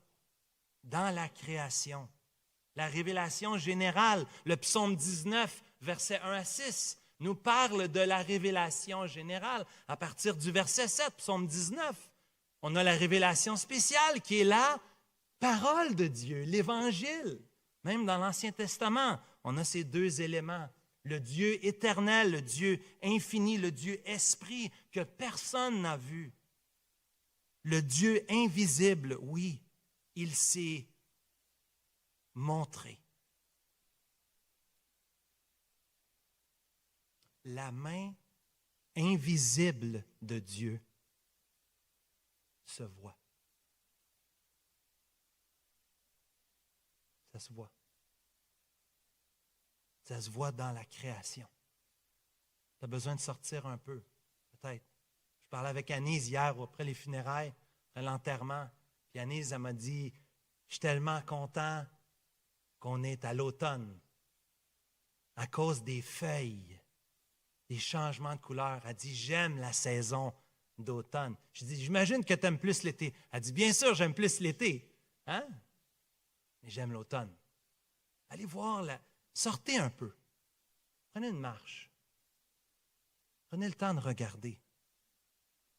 dans la création. la révélation générale. Le psaume 19, versets 1 à 6, nous parle de la révélation générale. À partir du verset 7, psaume 19, on a la révélation spéciale qui est la parole de Dieu, l'Évangile. Même dans l'Ancien Testament, on a ces deux éléments. Le Dieu éternel, le Dieu infini, le Dieu esprit que personne n'a vu. Le Dieu invisible, oui, il s'est montré. La main invisible de Dieu se voit. Ça se voit. Ça se voit dans la création. Tu as besoin de sortir un peu, peut-être. Je parlais avec Anise hier, après les funérailles, après l'enterrement. Puis Anise, elle m'a dit, je suis tellement content qu'on est à l'automne à cause des feuilles, des changements de couleur. Elle dit, j'aime la saison d'automne. Je dis, j'imagine que tu aimes plus l'été. Elle dit, bien sûr, j'aime plus l'été. Hein? Mais j'aime l'automne. Allez voir, sortez un peu. Prenez une marche. Prenez le temps de regarder.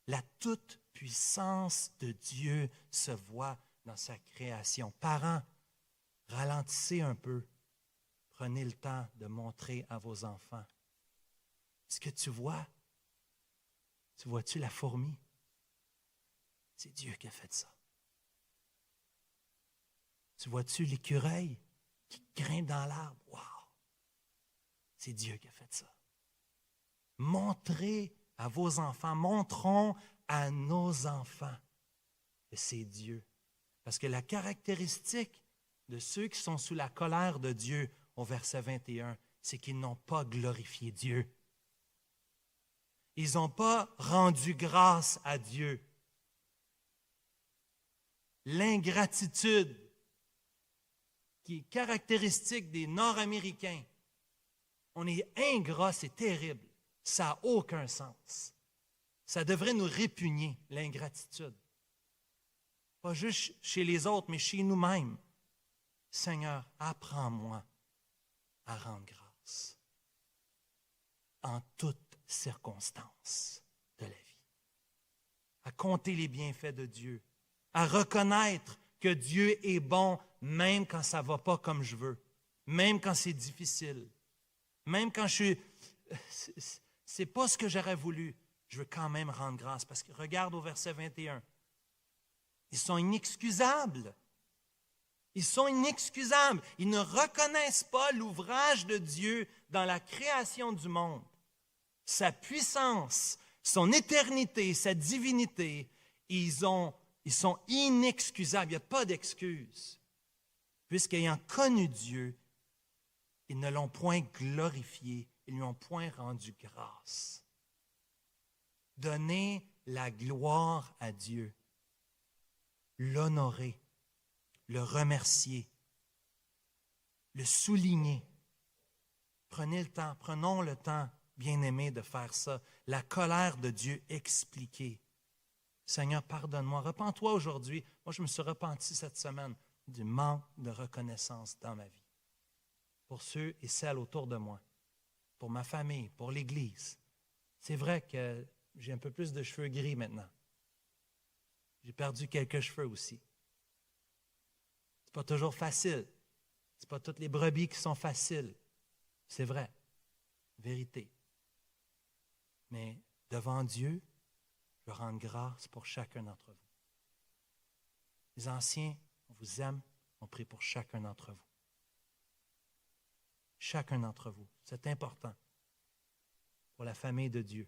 La toute-puissance de Dieu se voit dans sa création. Parents, ralentissez un peu. Prenez le temps de montrer à vos enfants. Ce que tu vois, tu vois-tu la fourmi? C'est Dieu qui a fait ça. Tu vois-tu l'écureuil qui grimpe dans l'arbre? Wow! C'est Dieu qui a fait ça. Montrez à vos enfants, montrons à nos enfants que c'est Dieu. Parce que la caractéristique de ceux qui sont sous la colère de Dieu, au verset 21, c'est qu'ils n'ont pas glorifié Dieu. Ils n'ont pas rendu grâce à Dieu. L'ingratitude qui est caractéristique des Nord-Américains, on est ingrats, c'est terrible. Ça n'a aucun sens. Ça devrait nous répugner, l'ingratitude. Pas juste chez les autres, mais chez nous-mêmes. Seigneur, apprends-moi à rendre grâce en toutes circonstances de la vie. À compter les bienfaits de Dieu. À reconnaître que Dieu est bon même quand ça ne va pas comme je veux. Même quand c'est difficile. Même quand c'est pas ce que j'aurais voulu. Je veux quand même rendre grâce. Parce que regarde au verset 21. Ils sont inexcusables. Ils sont inexcusables. Ils ne reconnaissent pas l'ouvrage de Dieu dans la création du monde. Sa puissance, son éternité, sa divinité. Ils sont inexcusables. Il n'y a pas d'excuse. Puisqu'ayant connu Dieu, ils ne l'ont point glorifié. Ils ne lui ont point rendu grâce. Donnez la gloire à Dieu. L'honorer. Le remercier, le souligner. Prenez le temps, prenons le temps, bien-aimés, de faire ça. La colère de Dieu expliquée. Seigneur, pardonne-moi. Repens-toi aujourd'hui. Moi, je me suis repenti cette semaine du manque de reconnaissance dans ma vie. Pour ceux et celles autour de moi, pour ma famille, pour l'Église. C'est vrai que j'ai un peu plus de cheveux gris maintenant. J'ai perdu quelques cheveux aussi. C'est pas toujours facile. C'est pas toutes les brebis qui sont faciles. C'est vrai. Vérité. Mais devant Dieu, je rends grâce pour chacun d'entre vous. Les anciens, on vous aime, on prie pour chacun d'entre vous. Chacun d'entre vous. C'est important pour la famille de Dieu.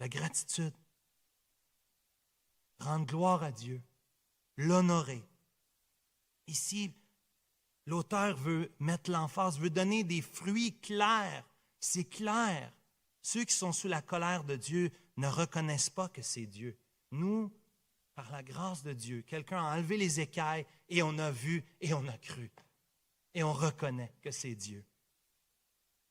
La gratitude. Rendre gloire à Dieu. L'honorer. Ici, l'auteur veut mettre l'emphase, veut donner des fruits clairs. C'est clair. Ceux qui sont sous la colère de Dieu ne reconnaissent pas que c'est Dieu. Nous, par la grâce de Dieu, quelqu'un a enlevé les écailles et on a vu et on a cru. Et on reconnaît que c'est Dieu.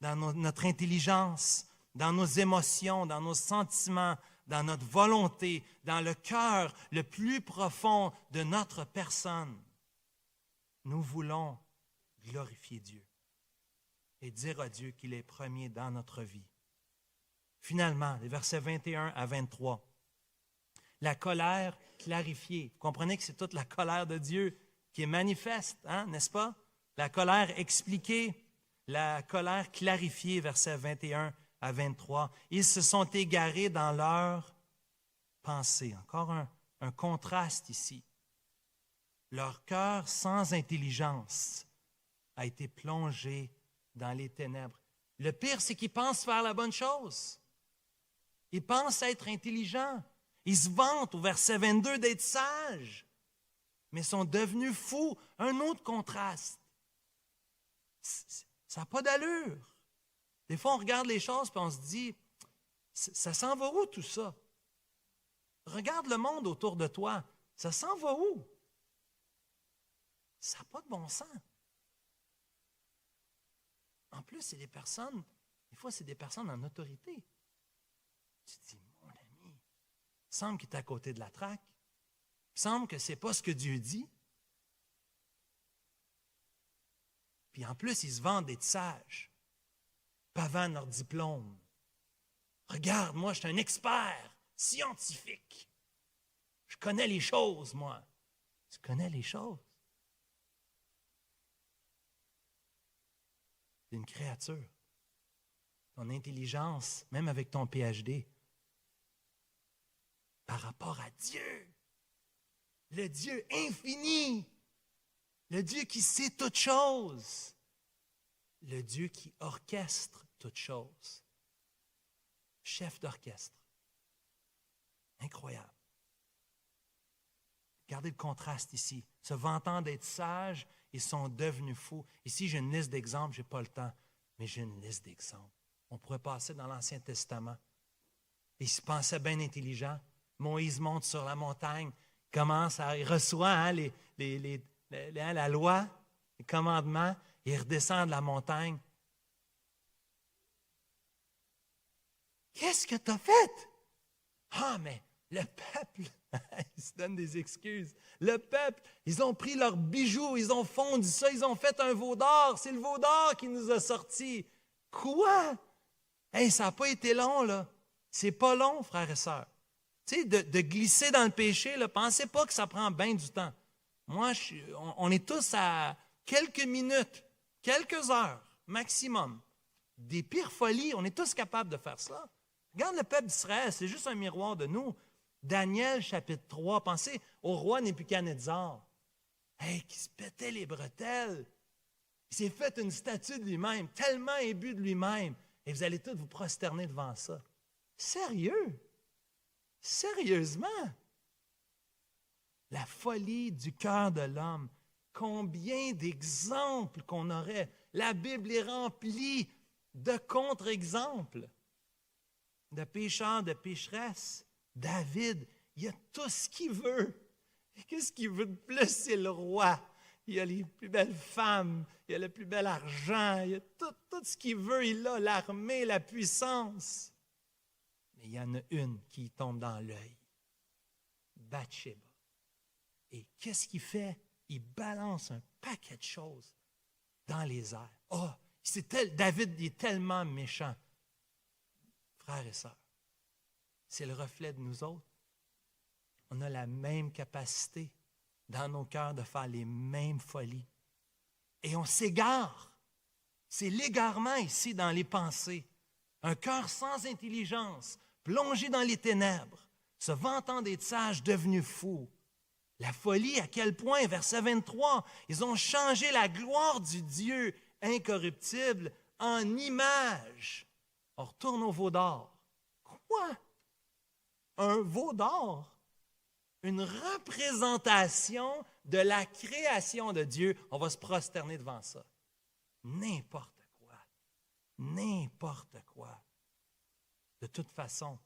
Dans notre intelligence, dans nos émotions, dans nos sentiments, dans notre volonté, dans le cœur le plus profond de notre personne. nous voulons glorifier Dieu et dire à Dieu qu'il est premier dans notre vie. Finalement, les versets 21 à 23, la colère clarifiée. Vous comprenez que c'est toute la colère de Dieu qui est manifeste, hein, n'est-ce pas? La colère expliquée, la colère clarifiée, versets 21 à 23. Ils se sont égarés dans leurs pensées. Encore un contraste ici. Leur cœur sans intelligence a été plongé dans les ténèbres. Le pire, c'est qu'ils pensent faire la bonne chose. Ils pensent être intelligents. Ils se vantent au verset 22 d'être sages, mais sont devenus fous. Un autre contraste. Ça n'a pas d'allure. Des fois, on regarde les choses et on se dit, ça s'en va où tout ça? Regarde le monde autour de toi. Ça s'en va où? Ça n'a pas de bon sens. En plus, c'est des personnes, des fois, c'est des personnes en autorité. Tu te dis, mon ami, il semble qu'il est à côté de la traque. Il semble que ce n'est pas ce que Dieu dit. Puis en plus, ils se vantent d'être sages, pavant leur diplôme. Regarde, moi, je suis un expert scientifique. Je connais les choses, moi. Tu connais les choses. Tu es une créature. Ton intelligence, même avec ton PhD, par rapport à Dieu, le Dieu infini, le Dieu qui sait toutes choses, le Dieu qui orchestre toutes choses, chef d'orchestre. Incroyable. Regardez le contraste ici. Se vantant d'être sages, ils sont devenus fous. Ici, j'ai une liste d'exemples, je n'ai pas le temps, mais j'ai une liste d'exemples. On pourrait passer dans l'Ancien Testament. Ils se pensaient bien intelligents. Moïse monte sur la montagne, il reçoit la loi, les commandements, il redescend de la montagne. Qu'est-ce que tu as fait? Ah, mais le peuple, il se donne des excuses. Le peuple, ils ont pris leurs bijoux, ils ont fondu ça, ils ont fait un veau d'or. C'est le veau d'or qui nous a sortis. Quoi? Hey, ça n'a pas été long, là. C'est pas long, frères et sœurs. Tu sais, de glisser dans le péché, là, pensez pas que ça prend bien du temps. Moi, on est tous à quelques minutes, quelques heures maximum. Des pires folies, on est tous capables de faire ça. Regarde le peuple d'Israël, c'est juste un miroir de nous. Daniel, chapitre 3, pensez au roi Nebuchadnezzar. Hey, qui se pétait les bretelles. Il s'est fait une statue de lui-même, tellement imbu de lui-même. Et vous allez tous vous prosterner devant ça. Sérieux? Sérieusement? La folie du cœur de l'homme. Combien d'exemples qu'on aurait. La Bible est remplie de contre-exemples, de pécheurs, de pécheresses. David, il a tout ce qu'il veut. Qu'est-ce qu'il veut de plus? C'est le roi. Il a les plus belles femmes, il a le plus bel argent, il a tout ce qu'il veut, il a l'armée, la puissance. Mais il y en a une qui tombe dans l'œil. Bathsheba. Et qu'est-ce qu'il fait? Il balance un paquet de choses dans les airs. Oh, David il est tellement méchant. Frères et sœurs, c'est le reflet de nous autres. On a la même capacité dans nos cœurs de faire les mêmes folies. Et on s'égare. C'est l'égarement ici dans les pensées. Un cœur sans intelligence, plongé dans les ténèbres, se vantant d'être sage, devenu fou. La folie, à quel point, verset 23, ils ont changé la gloire du Dieu incorruptible en image. On retourne au veau d'or. Quoi? Un veau d'or? Une représentation de la création de Dieu. On va se prosterner devant ça. N'importe quoi. N'importe quoi. De toute façon,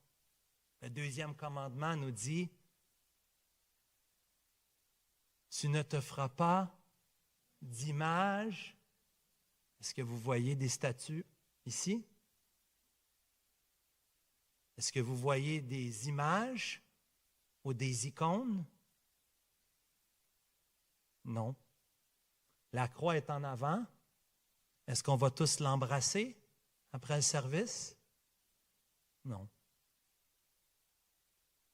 le deuxième commandement nous dit, tu ne te feras pas d'image. Est-ce que vous voyez des statues ici? Est-ce que vous voyez des images ou des icônes? Non. La croix est en avant. Est-ce qu'on va tous l'embrasser après le service? Non.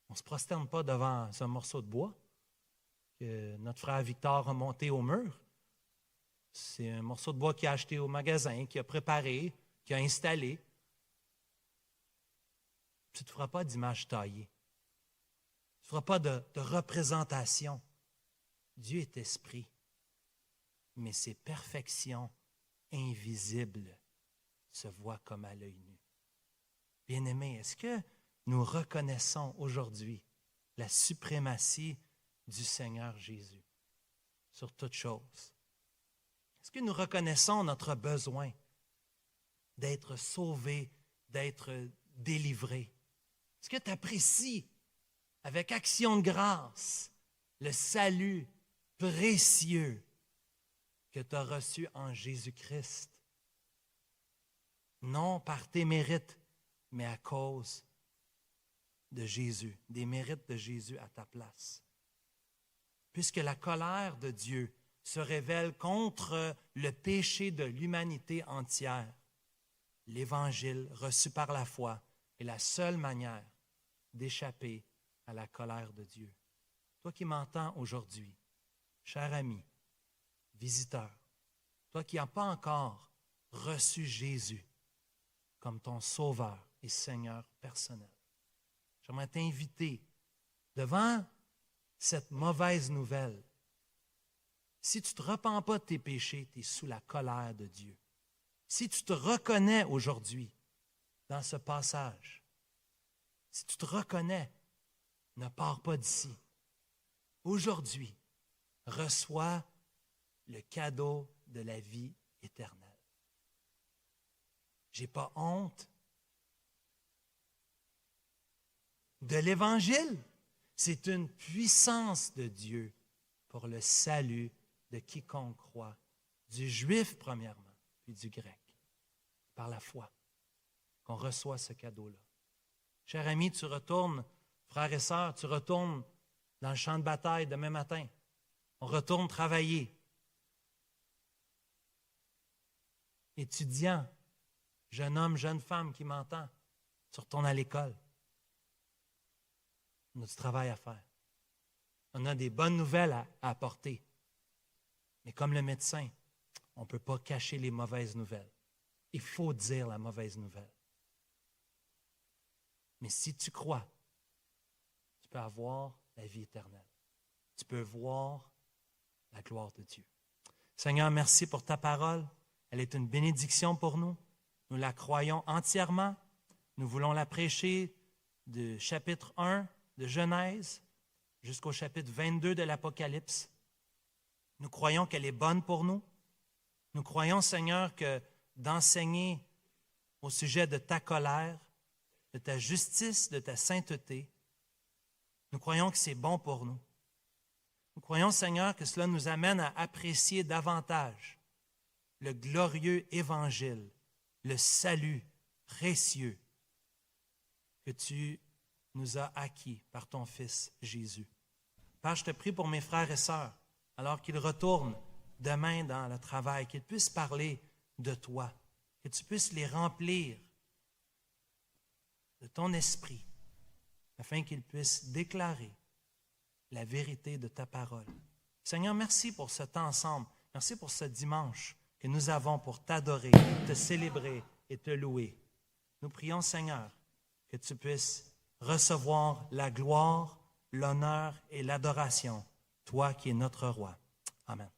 On ne se prosterne pas devant ce morceau de bois que notre frère Victor a monté au mur. C'est un morceau de bois qu'il a acheté au magasin, qu'il a préparé, qu'il a installé. Tu ne te feras pas d'image taillée. Tu ne feras pas de représentation. Dieu est esprit, mais ses perfections invisibles se voient comme à l'œil nu. Bien-aimés, est-ce que nous reconnaissons aujourd'hui la suprématie du Seigneur Jésus sur toute chose? Est-ce que nous reconnaissons notre besoin d'être sauvés, d'être délivrés? Est-ce que tu apprécies avec action de grâce le salut précieux que tu as reçu en Jésus-Christ? Non par tes mérites, mais à cause de Jésus, des mérites de Jésus à ta place. Puisque la colère de Dieu se révèle contre le péché de l'humanité entière, l'Évangile reçu par la foi est la seule manière d'échapper à la colère de Dieu. Toi qui m'entends aujourd'hui, cher ami, visiteur, toi qui n'as pas encore reçu Jésus comme ton Sauveur et Seigneur personnel, j'aimerais t'inviter devant cette mauvaise nouvelle. Si tu ne te repens pas de tes péchés, tu es sous la colère de Dieu. Si tu te reconnais aujourd'hui dans ce passage, si tu te reconnais, ne pars pas d'ici. Aujourd'hui, reçois le cadeau de la vie éternelle. Je n'ai pas honte de l'Évangile. C'est une puissance de Dieu pour le salut de quiconque croit, du juif premièrement, puis du grec, par la foi, qu'on reçoit ce cadeau-là. Cher ami, tu retournes, frères et sœurs, tu retournes dans le champ de bataille demain matin. On retourne travailler. Étudiant, jeune homme, jeune femme qui m'entend, tu retournes à l'école. On a du travail à faire. On a des bonnes nouvelles à apporter. Mais comme le médecin, on ne peut pas cacher les mauvaises nouvelles. Il faut dire la mauvaise nouvelle. Mais si tu crois, tu peux avoir la vie éternelle. Tu peux voir la gloire de Dieu. Seigneur, merci pour ta parole. Elle est une bénédiction pour nous. Nous la croyons entièrement. Nous voulons la prêcher du chapitre 1 de Genèse jusqu'au chapitre 22 de l'Apocalypse. Nous croyons qu'elle est bonne pour nous. Nous croyons, Seigneur, que d'enseigner au sujet de ta colère, de ta justice, de ta sainteté, nous croyons que c'est bon pour nous. Nous croyons, Seigneur, que cela nous amène à apprécier davantage le glorieux évangile, le salut précieux que tu nous as acquis par ton Fils Jésus. Père, je te prie pour mes frères et sœurs, alors qu'ils retournent demain dans le travail, qu'ils puissent parler de toi, que tu puisses les remplir de ton esprit, afin qu'ils puissent déclarer la vérité de ta parole. Seigneur, merci pour ce temps ensemble. Merci pour ce dimanche que nous avons pour t'adorer, te célébrer et te louer. Nous prions, Seigneur, que tu puisses recevoir la gloire, l'honneur et l'adoration, toi qui es notre roi. Amen.